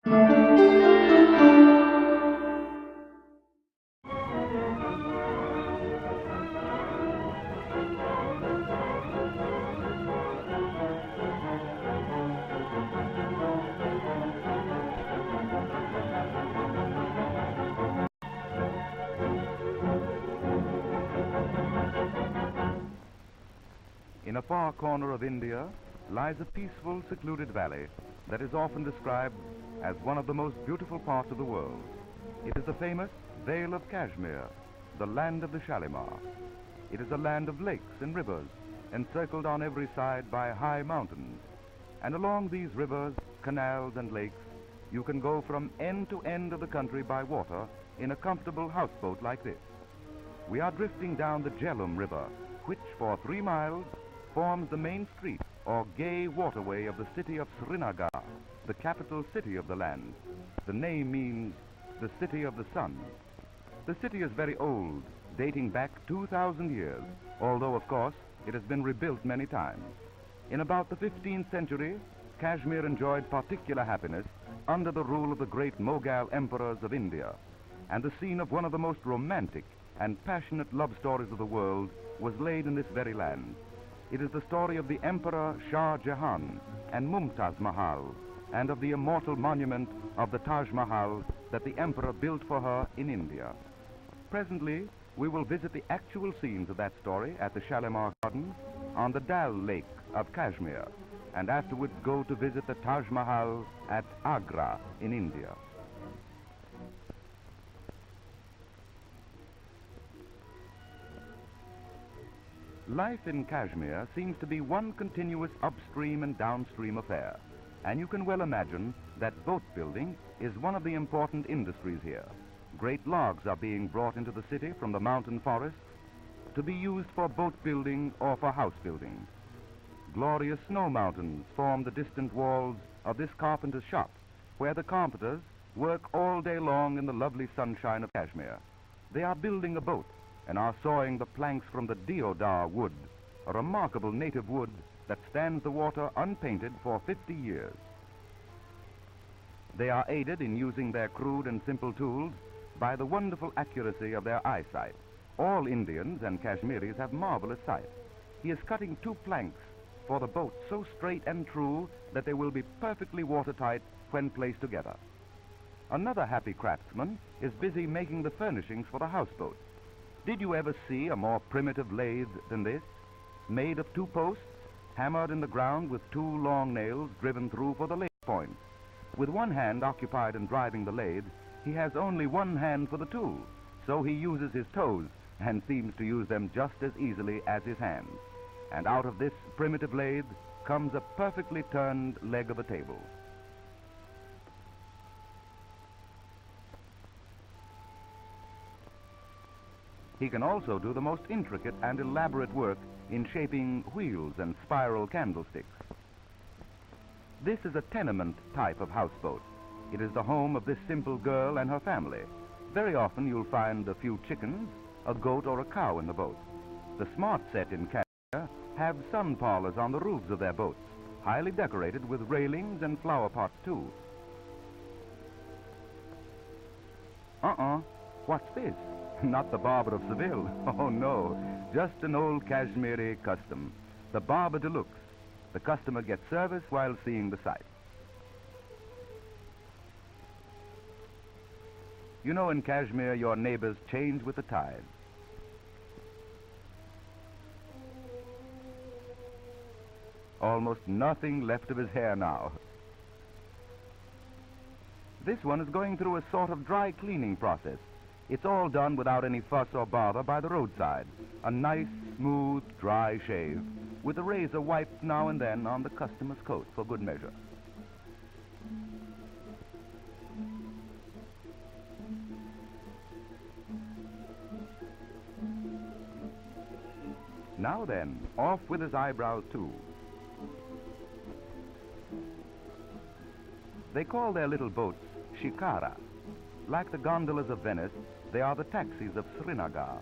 In a far corner of India lies a peaceful, secluded valley that is often described as one of the most beautiful parts of the world. It is the famous Vale of Kashmir, the land of the Shalimar. It is a land of lakes and rivers, encircled on every side by high mountains. And along these rivers, canals, and lakes, you can go from end to end of the country by water in a comfortable houseboat like this. We are drifting down the Jhelum River, which for 3 miles forms the main street or gay waterway of the city of Srinagar, the capital city of the land. The name means the city of the sun. The city is very old, dating back 2,000 years, although of course it has been rebuilt many times. In about the 15th century, Kashmir enjoyed particular happiness under the rule of the great Mughal emperors of India, and the scene of one of the most romantic and passionate love stories of the world was laid in this very land. It is the story of the Emperor Shah Jahan and Mumtaz Mahal, and of the immortal monument of the Taj Mahal that the Emperor built for her in India. Presently, we will visit the actual scenes of that story at the Shalimar Gardens on the Dal Lake of Kashmir, and afterwards go to visit the Taj Mahal at Agra in India. Life in Kashmir seems to be one continuous upstream and downstream affair, and you can well imagine that boat building is one of the important industries here. Great logs are being brought into the city from the mountain forests to be used for boat building or for house building. Glorious snow mountains form the distant walls of this carpenter's shop, where the carpenters work all day long in the lovely sunshine of Kashmir. They are building a boat and are sawing the planks from the deodar wood, a remarkable native wood that stands the water unpainted for 50 years. They are aided in using their crude and simple tools by the wonderful accuracy of their eyesight. All Indians and Kashmiris have marvelous sight. He is cutting 2 planks for the boat so straight and true that they will be perfectly watertight when placed together. Another happy craftsman is busy making the furnishings for the houseboat. Did you ever see a more primitive lathe than this? Made of 2 posts, hammered in the ground with 2 long nails driven through for the lathe points. With one hand occupied in driving the lathe, he has only one hand for the tool, so he uses his toes and seems to use them just as easily as his hands. And out of this primitive lathe comes a perfectly turned leg of a table. He can also do the most intricate and elaborate work in shaping wheels and spiral candlesticks. This is a tenement type of houseboat. It is the home of this simple girl and her family. Very often you'll find a few chickens, a goat or a cow in the boat. The smart set in Kashmir have sun parlors on the roofs of their boats, highly decorated with railings and flower pots too. What's this? Not the barber of Seville. Oh no, just an old Kashmiri custom. The barber de luxe. The customer gets service while seeing the sights. You know, in Kashmir, your neighbors change with the tide. Almost nothing left of his hair now. This one is going through a sort of dry cleaning process. It's all done without any fuss or bother by the roadside. A nice, smooth, dry shave, with a razor wiped now and then on the customer's coat for good measure. Now then, off with his eyebrows too. They call their little boats shikara. Like the gondolas of Venice, they are the taxis of Srinagar.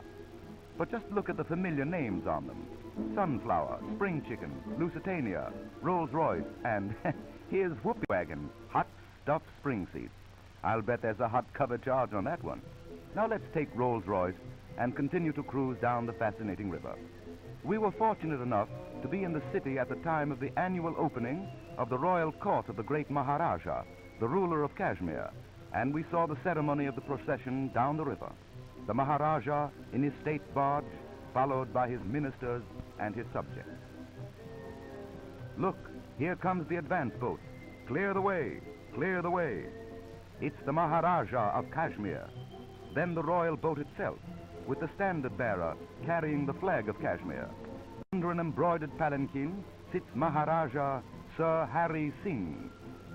But just look at the familiar names on them. Sunflower, Spring Chicken, Lusitania, Rolls Royce, and here's Whoopie Wagon, Huts, stuffed spring seats. I'll bet there's a hot cover charge on that one. Now let's take Rolls-Royce and continue to cruise down the fascinating river. We were fortunate enough to be in the city at the time of the annual opening of the royal court of the great Maharaja, the ruler of Kashmir, and we saw the ceremony of the procession down the river. The Maharaja in his state barge, followed by his ministers and his subjects. Look, here comes the advance boat. Clear the way, clear the way. It's the Maharaja of Kashmir. Then the royal boat itself, with the standard bearer carrying the flag of Kashmir. Under an embroidered palanquin sits Maharaja Sir Hari Singh,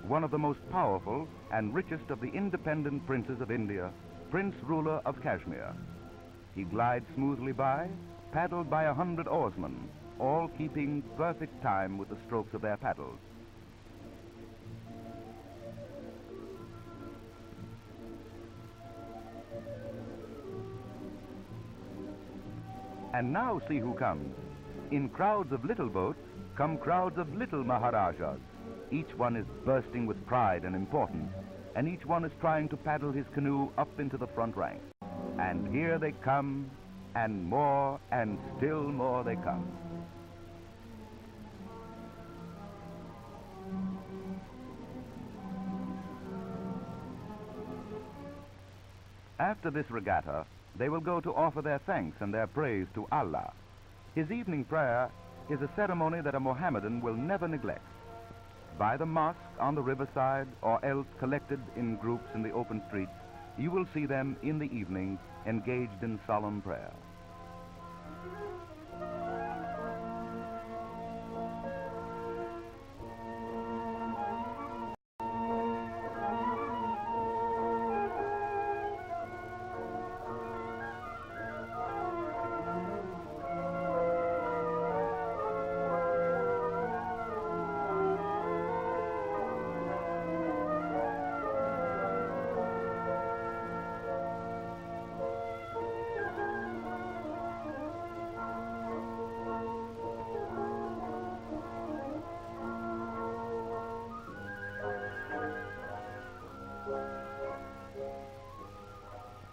one of the most powerful and richest of the independent princes of India, Prince Ruler of Kashmir. He glides smoothly by, paddled by 100 oarsmen, all keeping perfect time with the strokes of their paddles. And now see who comes. In crowds of little boats come crowds of little Maharajas. Each one is bursting with pride and importance, and each one is trying to paddle his canoe up into the front rank. And here they come, and more and still more they come. After this regatta, they will go to offer their thanks and their praise to Allah. His evening prayer is a ceremony that a Mohammedan will never neglect. By the mosque on the riverside, or else collected in groups in the open streets, you will see them in the evening engaged in solemn prayer.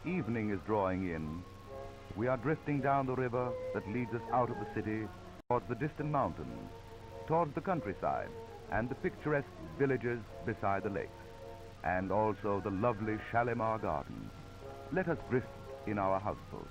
Evening is drawing in. We are drifting down the river that leads us out of the city towards the distant mountains, towards the countryside and the picturesque villages beside the lakes, and also the lovely Shalimar Gardens. Let us drift in our houseboat.